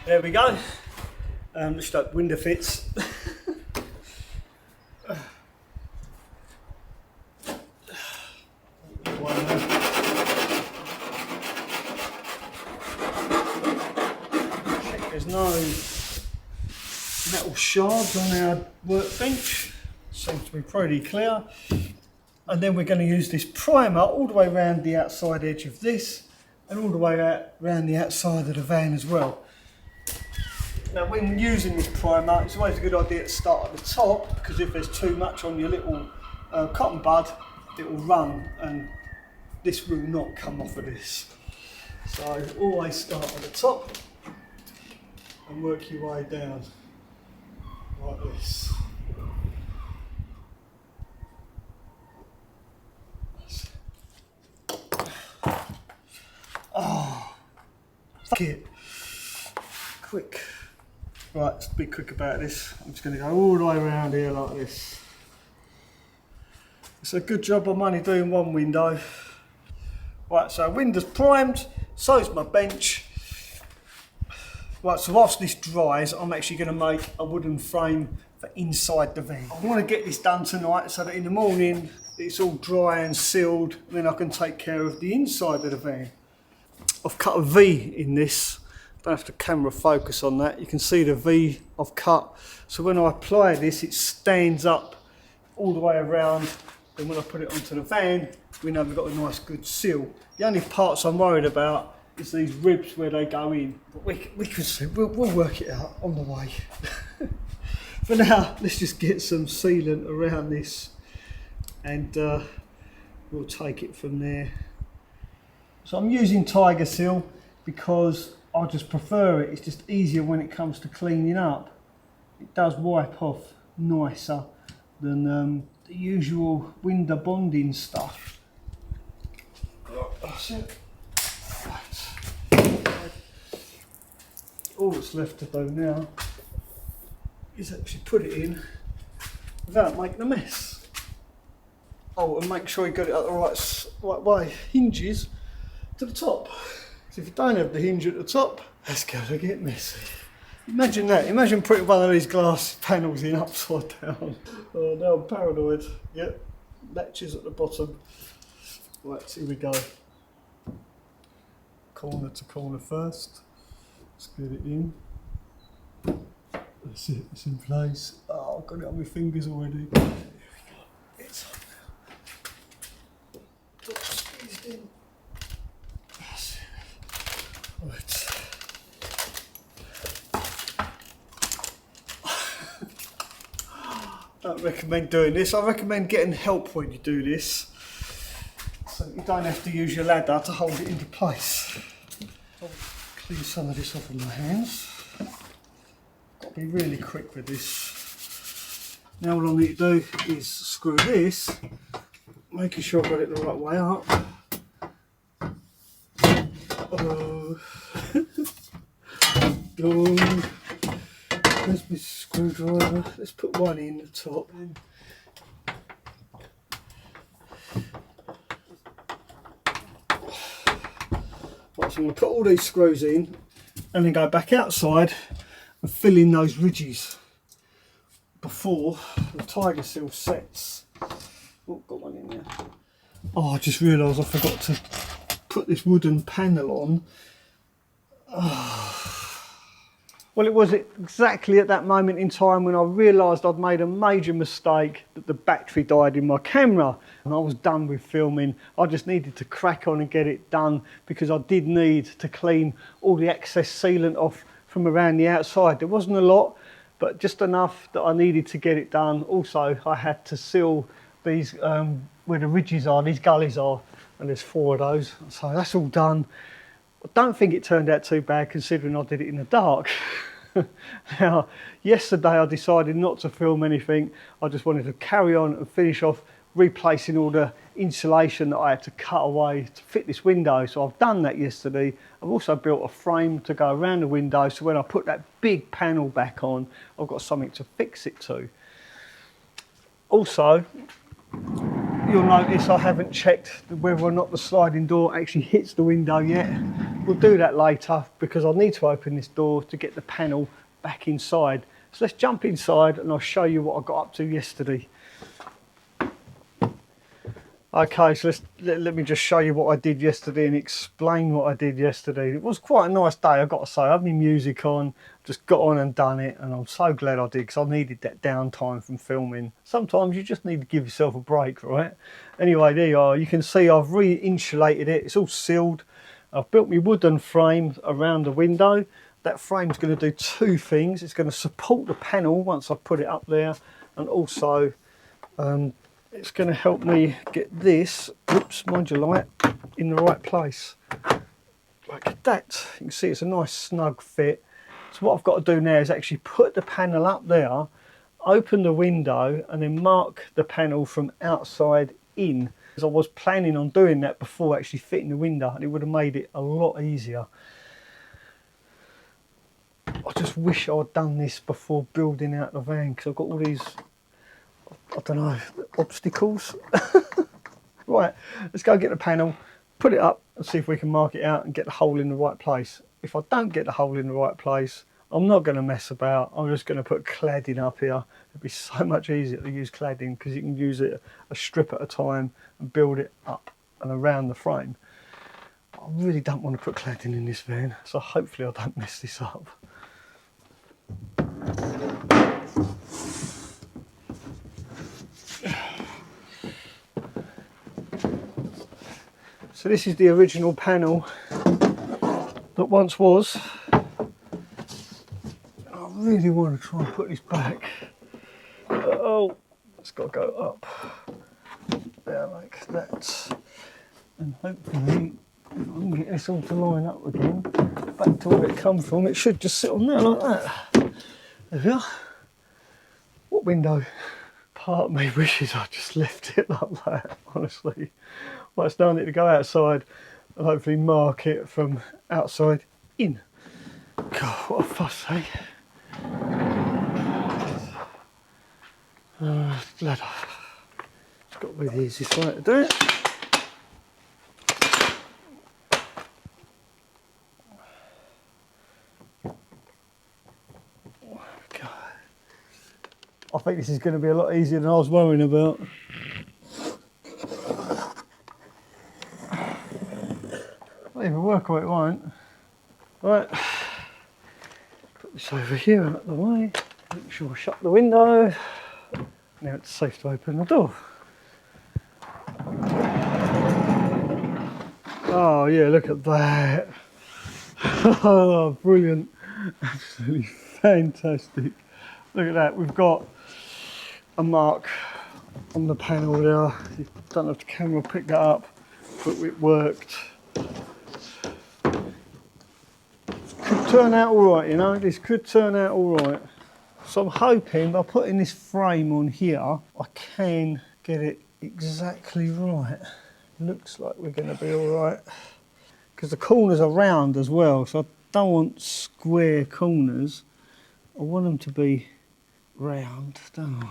There we go. Just like window fits. There's no metal shards on our workbench. Seems to be pretty clear. And then we're going to use this primer all the way around the outside edge of this and all the way around the outside of the van as well. Now when using this primer, it's always a good idea to start at the top, because if there's too much on your little cotton bud, it will run and this will not come off of this. So always start at the top and work your way down like this. Oh, fuck it. Quick. Right, let's be quick about this. I'm just going to go all the way around here like this. It's a good job I'm only doing one window. Right, so window's primed, so is my bench. Right, so whilst this dries, I'm actually going to make a wooden frame for inside the van. I want to get this done tonight so that in the morning it's all dry and sealed, and then I can take care of the inside of the van. I've cut a V in this. Don't have to camera focus on that. You can see the V I've cut. So when I apply this, it stands up all the way around. Then when I put it onto the van, we know we've got a nice good seal. The only parts I'm worried about is these ribs where they go in. But we can see, we'll work it out on the way. For now, let's just get some sealant around this and we'll take it from there. So I'm using Tiger Seal because I just prefer it. It's just easier when it comes to cleaning up. It does wipe off nicer than the usual window bonding stuff. That's it. Right. All that's left to do now is actually put it in without making a mess. Oh, and make sure you got it at the right way. Hinges to the top. So if you don't have the hinge at the top, that's going to get messy. Imagine that. Imagine putting one of these glass panels in upside down. Oh, now I'm paranoid. Yep, latches at the bottom. Right, here we go. Corner to corner first. Let's get it in. That's it, it's in place. Oh, I've got it on my fingers already. There we go. It's on now. Top squeezed in. That's it. Right. I don't recommend doing this. I recommend getting help when you do this, so you don't have to use your ladder to hold it into place. I'll clean some of this off with my hands. Got to be really quick with this. Now all I need to do is screw this, making sure I've got it the right way up. Oh. Oh. There's my screwdriver. Let's put one in the top. Right, so I'm going to put all these screws in and then go back outside and fill in those ridges before the Tiger Seal sets. Oh, got one in there. Oh, I just realised I forgot to put this wooden panel on. Oh. Well, it was exactly at that moment in time when I realised I'd made a major mistake, that the battery died in my camera and I was done with filming. I just needed to crack on and get it done because I did need to clean all the excess sealant off from around the outside. There wasn't a lot, but just enough that I needed to get it done. Also, I had to seal these where the ridges are, these gullies are, and there's 4 of those. So that's all done. I don't think it turned out too bad considering I did it in the dark. Now, yesterday I decided not to film anything. I just wanted to carry on and finish off replacing all the insulation that I had to cut away to fit this window. So I've done that yesterday. I've also built a frame to go around the window, so when I put that big panel back on, I've got something to fix it to. Also, you'll notice I haven't checked whether or not the sliding door actually hits the window yet. we'll do that later because I need to open this door to get the panel back inside. So let's jump inside and I'll show you what I got up to yesterday. Okay, so let me just show you what I did yesterday and explain what I did yesterday. It was quite a nice day, I've got to say. I had my music on, just got on and done it, and I'm so glad I did because I needed that downtime from filming. Sometimes you just need to give yourself a break, right? Anyway, there you are. You can see I've re-insulated it. It's all sealed. I've built my wooden frame around the window. That frame's going to do two things. It's going to support the panel once I put it up there, and also it's going to help me get this, oops, mind your light, in the right place. Like that. You can see it's a nice snug fit. So what I've got to do now is actually put the panel up there, open the window, and then mark the panel from outside in. Because I was planning on doing that before actually fitting the window, and it would have made it a lot easier. I just wish I'd done this before building out the van, because I've got all these, I don't know, obstacles. Right, let's go get the panel, put it up and see if we can mark it out and get the hole in the right place. If I don't get the hole in the right place, I'm not going to mess about. I'm just going to put cladding up here. It'd be so much easier to use cladding because you can use it a strip at a time and build it up and around the frame. I really don't want to put cladding in this van, so hopefully I don't mess this up. So this is the original panel that once was. I really want to try and put this back. Oh, it's got to go up there like that. And hopefully, if I can get this all to line up again, back to where it come from, it should just sit on there like that. There we are. What window? Part of me wishes I just left it like that, honestly. Well, it's now I need to go outside and hopefully mark it from outside in. God, what a fuss, eh? Ladder. It's got to be the easiest way to do it. God. I think this is going to be a lot easier than I was worrying about. It'll either work or it won't. Right, put this over here and out the way. Make sure I shut the window. Now it's safe to open the door. Oh yeah, look at that. Oh, brilliant. Absolutely fantastic. Look at that, we've got a mark on the panel there. I don't know if the camera will pick that up, but it worked. Could turn out all right, you know, this could turn out all right. So I'm hoping by putting this frame on here, I can get it exactly right. Looks like we're going to be all right. Because the corners are round as well, so I don't want square corners. I want them to be round, don't I?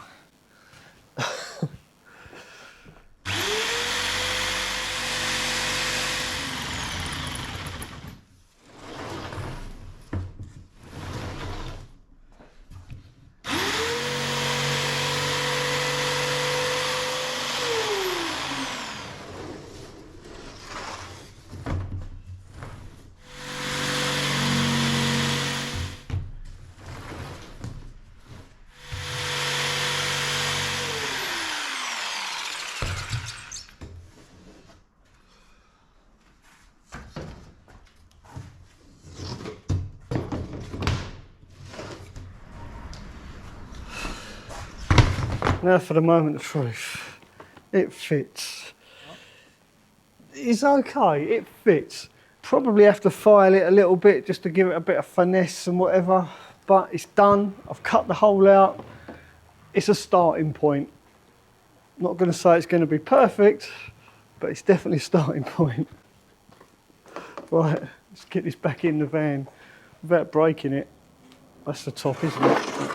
Now for the moment of truth. It fits. It's okay, it fits. Probably have to file it a little bit just to give it a bit of finesse and whatever, but it's done. I've cut the hole out. It's a starting point. I'm not going to say it's going to be perfect, but it's definitely a starting point. Right, let's get this back in the van without breaking it. That's the top, isn't it?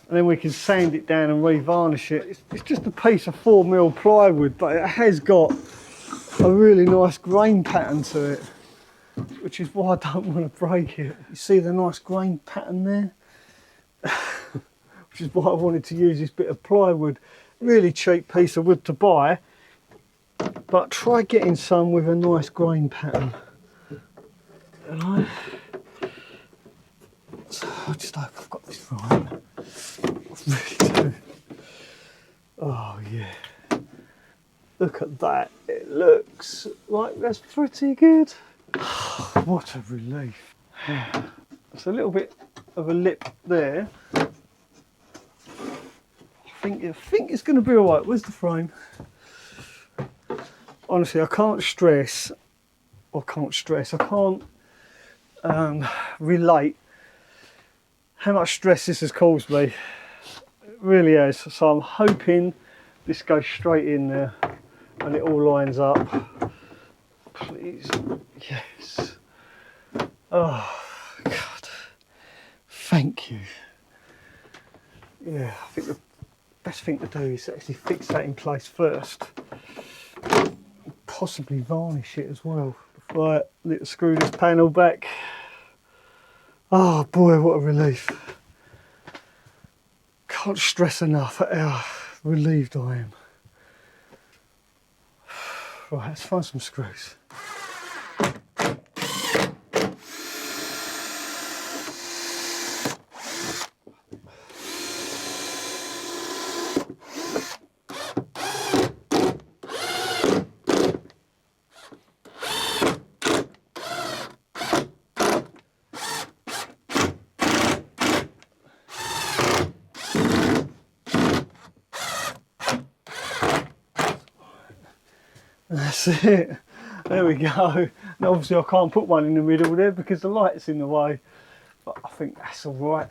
And then we can sand it down and revarnish it. It's just a piece of 4mm plywood, but it has got a really nice grain pattern to it. which is why I don't want to break it. You see the nice grain pattern there? Which is why I wanted to use this bit of plywood. Really cheap piece of wood to buy, but try getting some with a nice grain pattern. So I just hope I've got this right. I really do. Oh yeah. Look at that. It looks like that's pretty good. What a relief. It's a little bit of a lip there. I think it's going to be alright. Where's the frame? Honestly, I can't relate how much stress this has caused me. It really has. So I'm hoping this goes straight in there and it all lines up. Please. Yes. Oh, God. Thank you. Yeah, I think the best thing to do is actually fix that in place first. Possibly varnish it as well. Right, let's screw this panel back. Oh boy, what a relief. Can't stress enough at how relieved I am. Right, let's find some screws. That's it. There we go. Now obviously I can't put one in the middle there because the light's in the way, but I think that's all right.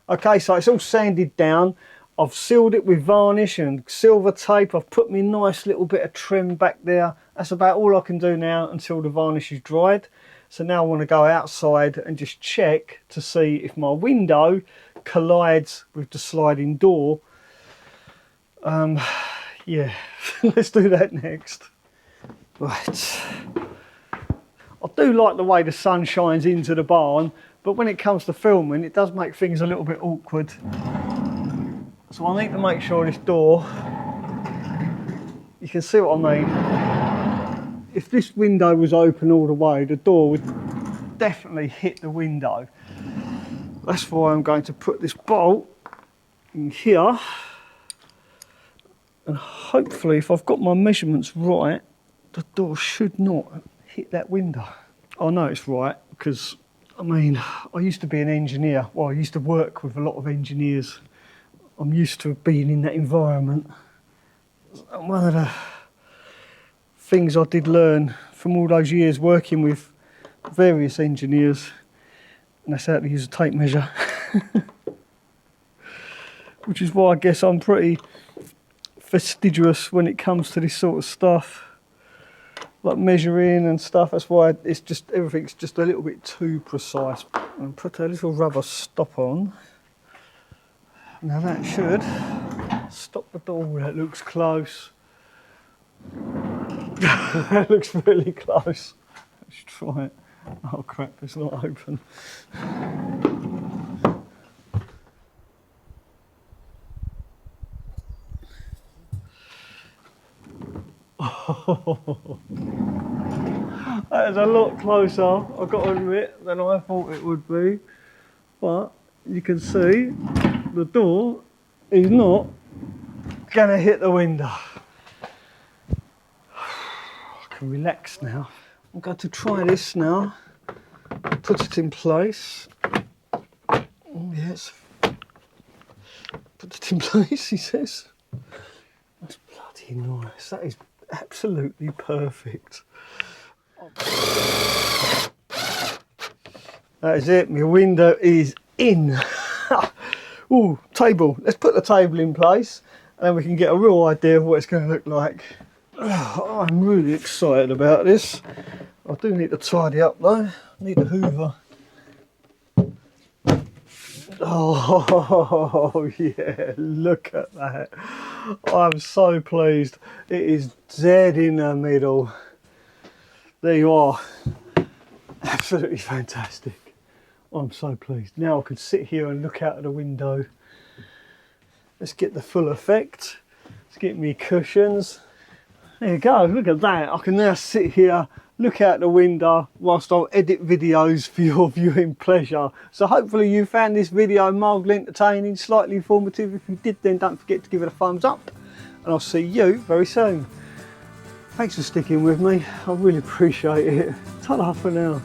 Okay, so it's all sanded down. I've sealed it with varnish and silver tape. I've put my nice little bit of trim back there. That's about all I can do now until the varnish is dried. So now I want to go outside and just check to see if my window collides with the sliding door. Yeah, let's do that next. Right. I do like the way the sun shines into the barn, but when it comes to filming, it does make things a little bit awkward. So I need to make sure this door, you can see what I mean. If this window was open all the way, the door would definitely hit the window. That's why I'm going to put this bolt in here. And hopefully, if I've got my measurements right, the door should not hit that window. I know it's right because, I mean, I used to be an engineer. Well, I used to work with a lot of engineers. I'm used to being in that environment. And one of the things I did learn from all those years working with various engineers, and that's how to use a tape measure. Which is why I guess I'm pretty fastidious when it comes to this sort of stuff, like measuring and stuff. That's why it's just, everything's just a little bit too precise. And put a little rubber stop on. Now that should stop the door. That looks close. That looks really close. Let's try it. Oh crap, it's not open. That is a lot closer, I've got to admit, than I thought it would be. But you can see the door is not going to hit the window. I can relax now. I'm going to try this now. Put it in place. Oh, yes. Put it in place, he says. That's bloody nice. That is absolutely perfect. That is it. My window is in. Ooh, table. Let's put the table in place and then we can get a real idea of what it's going to look like. Oh, I'm really excited about this. I do need to tidy up though. I need a hoover. Oh yeah, look at that. I'm so pleased. It is dead in the middle. there you are. Absolutely fantastic. I'm so pleased. Now I could sit here and look out of the window. Let's get the full effect. Let's get me cushions. There you go, look at that. I can now sit here, look out the window whilst I'll edit videos for your viewing pleasure. So hopefully you found this video mildly entertaining, slightly informative. If you did, then don't forget to give it a thumbs up, and I'll see you very soon. Thanks for sticking with me, I really appreciate it. Ta-ra for now.